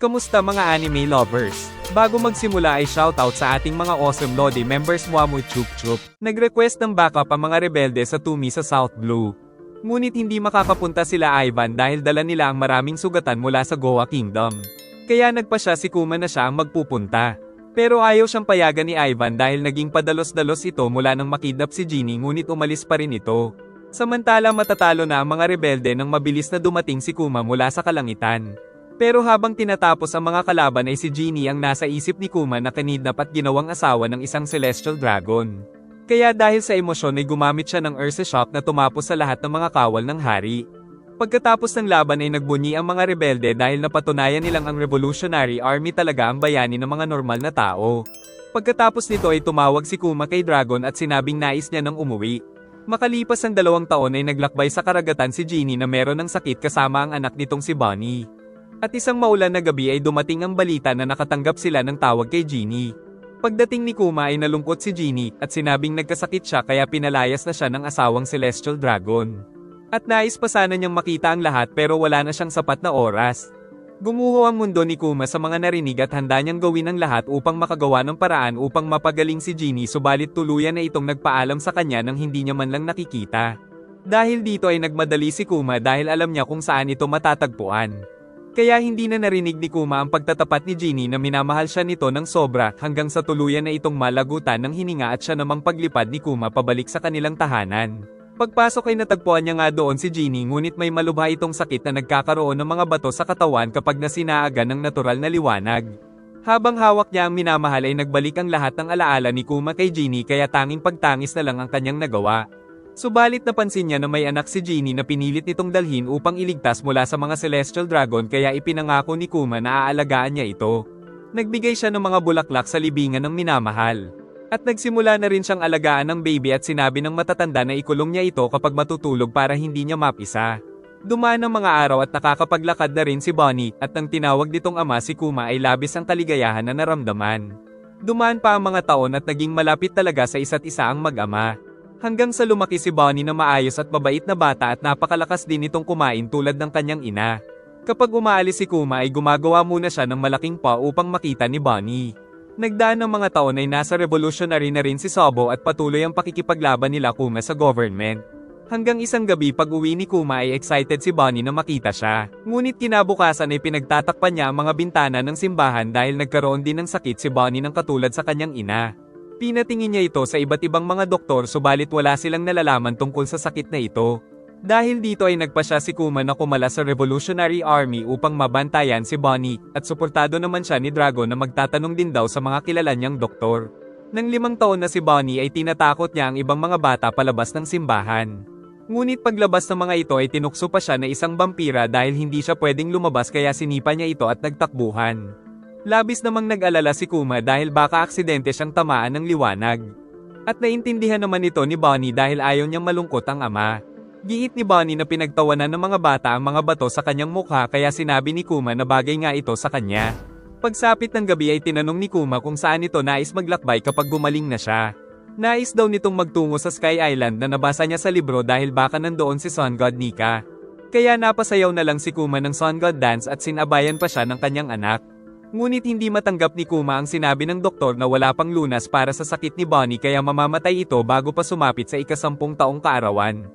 Kamusta mga anime lovers? Bago magsimula ay shoutout sa ating mga awesome Lodi members Muamu Chup Chup. Nag-request ng backup ang mga rebelde sa Tumi sa South Blue. Ngunit hindi makakapunta sila Ivan dahil dala nila ang maraming sugatan mula sa Goa Kingdom. Kaya nagpa siya si Kuma na siya ang magpupunta. Pero ayaw siyang payagan ni Ivan dahil naging padalos-dalos ito mula nang makidnap si Genie ngunit umalis pa rin ito. Samantala matatalo na ang mga rebelde nang mabilis na dumating si Kuma mula sa kalangitan. Pero habang tinatapos ang mga kalaban ay si Genie ang nasa isip ni Kuma na kinidnap at ginawang asawa ng isang celestial dragon. Kaya dahil sa emosyon ay gumamit siya ng Ursa Shock na tumapos sa lahat ng mga kawal ng hari. Pagkatapos ng laban ay nagbunyi ang mga rebelde dahil napatunayan nilang ang Revolutionary Army talaga ang bayani ng mga normal na tao. Pagkatapos nito ay tumawag si Kuma kay Dragon at sinabing nais niya nang umuwi. Makalipas ang 2 taon ay naglakbay sa karagatan si Genie na meron ng sakit kasama ang anak nitong si Bonnie. At isang maulan na gabi ay dumating ang balita na nakatanggap sila ng tawag kay Genie. Pagdating ni Kuma ay nalungkot si Genie at sinabing nagkasakit siya kaya pinalayas na siya ng asawang Celestial Dragon. At nais pa sana niyang makita ang lahat pero wala na siyang sapat na oras. Gumuho ang mundo ni Kuma sa mga narinig at handa niyang gawin ang lahat upang makagawa ng paraan upang mapagaling si Genie subalit tuluyan na itong nagpaalam sa kanya nang hindi niya man lang nakikita. Dahil dito ay nagmadali si Kuma dahil alam niya kung saan ito matatagpuan. Kaya hindi na narinig ni Kuma ang pagtatapat ni Genie na minamahal siya nito ng sobra hanggang sa tuluyan na itong malagutan ng hininga at siya namang paglipad ni Kuma pabalik sa kanilang tahanan. Pagpasok ay natagpuan niya nga doon si Genie ngunit may malubha itong sakit na nagkakaroon ng mga bato sa katawan kapag nasinaagan ng natural na liwanag. Habang hawak niya ang minamahal ay nagbalik ang lahat ng alaala ni Kuma kay Genie kaya tanging pagtangis na lang ang kanyang nagawa. Subalit napansin niya na may anak si Genie na pinilit nitong dalhin upang iligtas mula sa mga Celestial Dragon kaya ipinangako ni Kuma na aalagaan niya ito. Nagbigay siya ng mga bulaklak sa libingan ng minamahal. At nagsimula na rin siyang alagaan ng baby at sinabi ng matatanda na ikulong niya ito kapag matutulog para hindi niya mapisa. Dumaan ang mga araw at nakakapaglakad na rin si Bonnie at nang tinawag nitong ama si Kuma ay labis ang kaligayahan na naramdaman. Dumaan pa ang mga taon at naging malapit talaga sa isa't isa ang mag-ama. Hanggang sa lumaki si Bonnie na maayos at mabait na bata at napakalakas din itong kumain tulad ng kanyang ina. Kapag umaalis si Kuma ay gumagawa muna siya ng malaking paw upang makita ni Bonnie. Nagdaan ng mga taon ay nasa revolutionary na rin si Sobo at patuloy ang pakikipaglaban nila Kuma sa government. Hanggang isang gabi pag-uwi ni Kuma ay excited si Bonnie na makita siya. Ngunit kinabukasan ay pinagtatakpan niya ang mga bintana ng simbahan dahil nagkaroon din ng sakit si Bonnie ng katulad sa kanyang ina. Pinatingin niya ito sa iba't ibang mga doktor subalit wala silang nalalaman tungkol sa sakit na ito. Dahil dito ay nagpa siya si Kuma na kumala sa Revolutionary Army upang mabantayan si Bonnie at suportado naman siya ni Dragon na magtatanong din daw sa mga kilala niyang doktor. Nang 5 taon na si Bonnie ay tinatakot niya ang ibang mga bata palabas ng simbahan. Ngunit paglabas ng mga ito ay tinukso pa siya na isang vampira dahil hindi siya pwedeng lumabas kaya sinipa niya ito at nagtakbuhan. Labis namang nag-alala si Kuma dahil baka aksidente siyang tamaan ng liwanag. At naintindihan naman ito ni Bonnie dahil ayaw niyang malungkot ang ama. Giit ni Bonnie na pinagtawanan ng mga bata ang mga bato sa kanyang mukha kaya sinabi ni Kuma na bagay nga ito sa kanya. Pagsapit ng gabi ay tinanong ni Kuma kung saan ito nais maglakbay kapag gumaling na siya. Nais daw nitong magtungo sa Sky Island na nabasa niya sa libro dahil baka nandoon si Sun God Nika. Kaya napasayaw na lang si Kuma ng Sun God Dance at sinabayan pa siya ng kanyang anak. Ngunit hindi matanggap ni Kuma ang sinabi ng doktor na wala pang lunas para sa sakit ni Bonnie kaya mamamatay ito bago pa sumapit sa ika-10 taong kaarawan.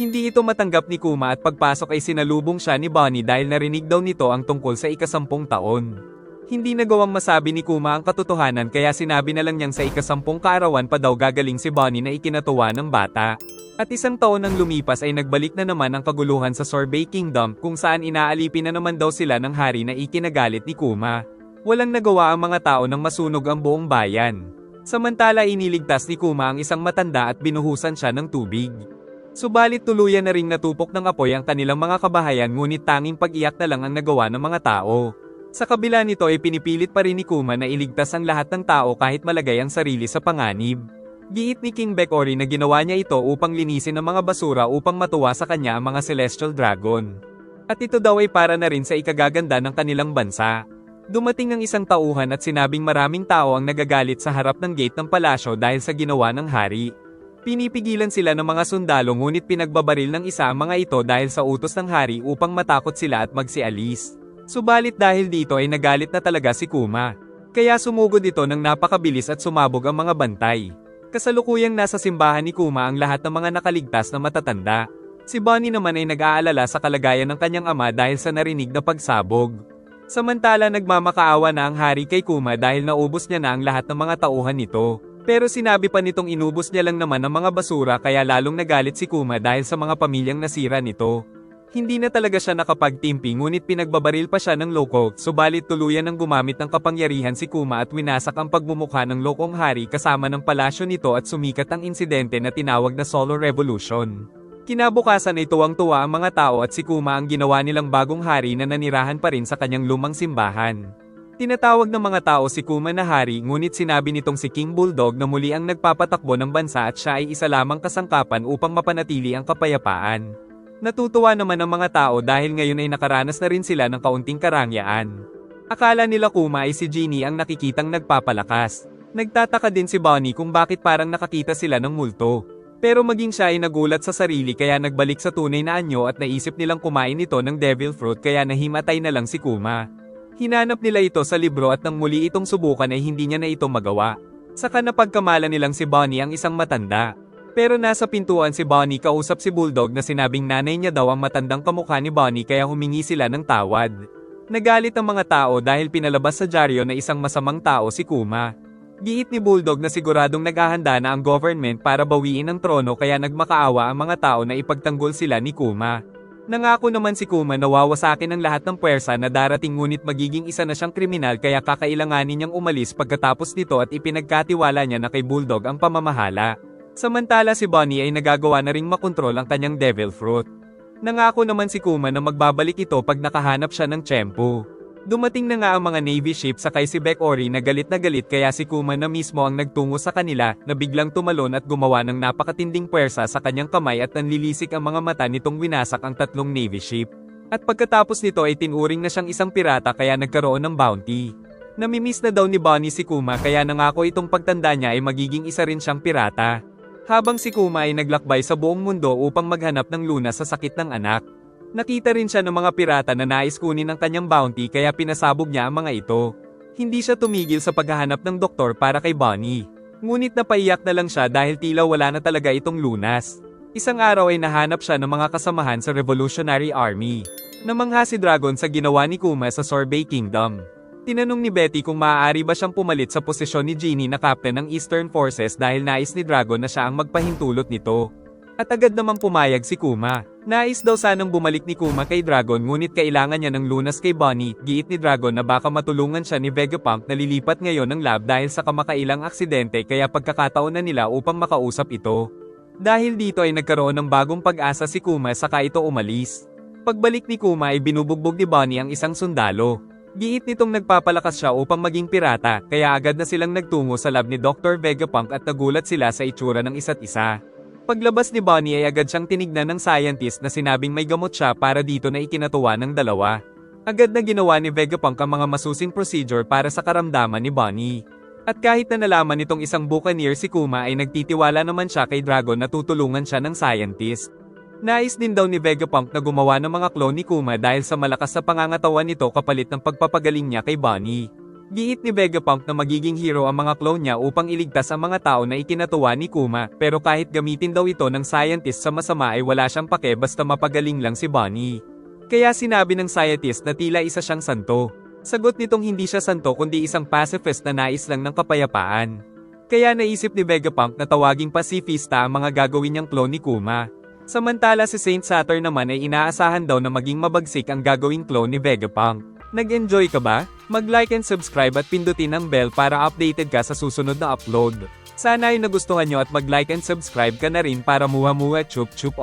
Hindi ito matanggap ni Kuma at pagpasok ay sinalubong siya ni Bonnie dahil narinig daw nito ang tungkol sa ika-10 taon. Hindi nagawang masabi ni Kuma ang katotohanan kaya sinabi na lang niyang sa ika-10 kaarawan pa daw gagaling si Bonnie na ikinatuwa ng bata. At 1 taon nang lumipas ay nagbalik na naman ang kaguluhan sa Sorbet Kingdom kung saan inaalipin na naman daw sila ng hari na ikinagalit ni Kuma. Walang nagawa ang mga tao nang masunog ang buong bayan. Samantala iniligtas ni Kuma ang isang matanda at binuhusan siya ng tubig. Subalit tuluyan na ring natupok ng apoy ang kanilang mga kabahayan ngunit tanging pag-iyak na lang ang nagawa ng mga tao. Sa kabila nito ay pinipilit pa rin ni Kuma na iligtas ang lahat ng tao kahit malagay ang sarili sa panganib. Giit ni King Bekori na ginawa niya ito upang linisin ang mga basura upang matuwa sa kanya ang mga Celestial Dragon. At ito daw ay para na rin sa ikagaganda ng kanilang bansa. Dumating ang isang tauhan at sinabing maraming tao ang nagagalit sa harap ng gate ng palasyo dahil sa ginawa ng hari. Pinipigilan sila ng mga sundalo ngunit pinagbabaril ng isa ang mga ito dahil sa utos ng hari upang matakot sila at magsialis. Subalit dahil dito ay nagalit na talaga si Kuma. Kaya sumugod ito ng napakabilis at sumabog ang mga bantay. Kasalukuyang nasa simbahan ni Kuma ang lahat ng mga nakaligtas na matatanda. Si Bonnie naman ay nag-aalala sa kalagayan ng kanyang ama dahil sa narinig na pagsabog. Samantala nagmamakaawa na ang hari kay Kuma dahil naubos niya na ang lahat ng mga tauhan nito. Pero sinabi pa nitong inubos niya lang naman ang mga basura kaya lalong nagalit si Kuma dahil sa mga pamilyang nasira nito. Hindi na talaga siya nakapagtimpi ngunit pinagbabaril pa siya ng loko, subalit tuluyan ng gumamit ng kapangyarihan si Kuma at winasak ang pagmumukha ng lokong hari kasama ng palasyo nito at sumikat ang insidente na tinawag na Solar Revolution. Kinabukasan ay tuwang-tuwa ang mga tao at si Kuma ang ginawa nilang bagong hari na nanirahan pa rin sa kanyang lumang simbahan. Tinatawag ng mga tao si Kuma na hari ngunit sinabi nitong si King Bulldog na muli ang nagpapatakbo ng bansa at siya ay isa lamang kasangkapan upang mapanatili ang kapayapaan. Natutuwa naman ang mga tao dahil ngayon ay nakaranas na rin sila ng kaunting karangyaan. Akala nila Kuma ay si Genie ang nakikitang nagpapalakas. Nagtataka din si Bonnie kung bakit parang nakakita sila ng multo. Pero maging siya ay nagulat sa sarili kaya nagbalik sa tunay na anyo at naisip nilang kumain ito ng devil fruit kaya nahimatay na lang si Kuma. Hinanap nila ito sa libro at nang muli itong subukan ay hindi niya na ito magawa. Saka napagkamala nilang si Bonnie ang isang matanda. Pero nasa pintuan si Bonnie kausap si Bulldog na sinabing nanay niya daw ang matandang kamukha ni Bonnie kaya humingi sila ng tawad. Nagalit ang mga tao dahil pinalabas sa dyaryo na isang masamang tao si Kuma. Giit ni Bulldog na siguradong naghahanda na ang government para bawiin ang trono kaya nagmakaawa ang mga tao na ipagtanggol sila ni Kuma. Nangako naman si Kuma na wawasakin ang lahat ng puwersa na darating ngunit magiging isa na siyang kriminal kaya kakailanganin niyang umalis pagkatapos nito at ipinagkatiwala niya na kay Bulldog ang pamamahala. Samantala si Bonnie ay nagagawa na ring makontrol ang kanyang devil fruit. Nangako naman si Kuma na magbabalik ito pag nakahanap siya ng tiyempo. Dumating na nga ang mga Navy ship sakay si Bekori na galit kaya si Kuma na mismo ang nagtungo sa kanila na biglang tumalon at gumawa ng napakatinding puwersa sa kanyang kamay at nanlilisik ang mga mata nitong winasak ang tatlong Navy ship. At pagkatapos nito ay tinuring na siyang isang pirata kaya nagkaroon ng bounty. Namimiss na daw ni Bonnie si Kuma kaya nangako itong pagtanda niya ay magiging isa rin siyang pirata. Habang si Kuma ay naglakbay sa buong mundo upang maghanap ng lunas sa sakit ng anak. Nakita rin siya ng mga pirata na nais kunin ang kanyang bounty kaya pinasabog niya ang mga ito. Hindi siya tumigil sa paghahanap ng doktor para kay Bonnie. Ngunit napaiyak na lang siya dahil tila wala na talaga itong lunas. Isang araw ay nahanap siya ng mga kasamahan sa Revolutionary Army. Namangha si Dragon sa ginawa ni Kuma sa Sorbet Kingdom. Tinanong ni Betty kung maaari ba siyang pumalit sa posisyon ni Genie na captain ng Eastern Forces dahil nais ni Dragon na siya ang magpahintulot nito. At agad namang pumayag si Kuma. Nais daw sanang bumalik ni Kuma kay Dragon ngunit kailangan niya ng lunas kay Bonnie. Giit ni Dragon na baka matulungan siya ni Vegapunk na lilipat ngayon ng lab dahil sa kamakailang aksidente kaya pagkakataon na nila upang makausap ito. Dahil dito ay nagkaroon ng bagong pag-asa si Kuma saka ito umalis. Pagbalik ni Kuma ay binubugbog ni Bonnie ang isang sundalo. Giit nitong nagpapalakas siya upang maging pirata, kaya agad na silang nagtungo sa lab ni Dr. Vegapunk at nagulat sila sa itsura ng isa't isa. Paglabas ni Bonnie ay agad siyang tinignan ng scientist na sinabing may gamot siya para dito na ikinatuwa ng dalawa. Agad na ginawa ni Vegapunk ang mga masusing procedure para sa karamdaman ni Bonnie. At kahit na nalaman nitong isang buccaneer si Kuma ay nagtitiwala naman siya kay Dragon na tutulungan siya ng scientist. Nais din daw ni Vegapunk na gumawa ng mga clone ni Kuma dahil sa malakas na pangangatawan nito kapalit ng pagpapagaling niya kay Bonnie. Giit ni Vegapunk na magiging hero ang mga clone niya upang iligtas ang mga tao na ikinatuwa ni Kuma pero kahit gamitin daw ito ng scientist sa masama ay wala siyang pake basta mapagaling lang si Bonnie. Kaya sinabi ng scientist na tila isa siyang santo. Sagot nitong hindi siya santo kundi isang pacifist na nais lang ng kapayapaan. Kaya naisip ni Vegapunk na tawaging pacifista ang mga gagawin niyang clone ni Kuma. Samantala si Saint Saturn naman ay inaasahan daw na maging mabagsik ang gagawing clone ni Vegapunk. Nag-enjoy ka ba? Mag-like and subscribe at pindutin ang bell para updated ka sa susunod na upload. Sana ay nagustuhan nyo at mag-like and subscribe ka na rin para muha-muha chup chup.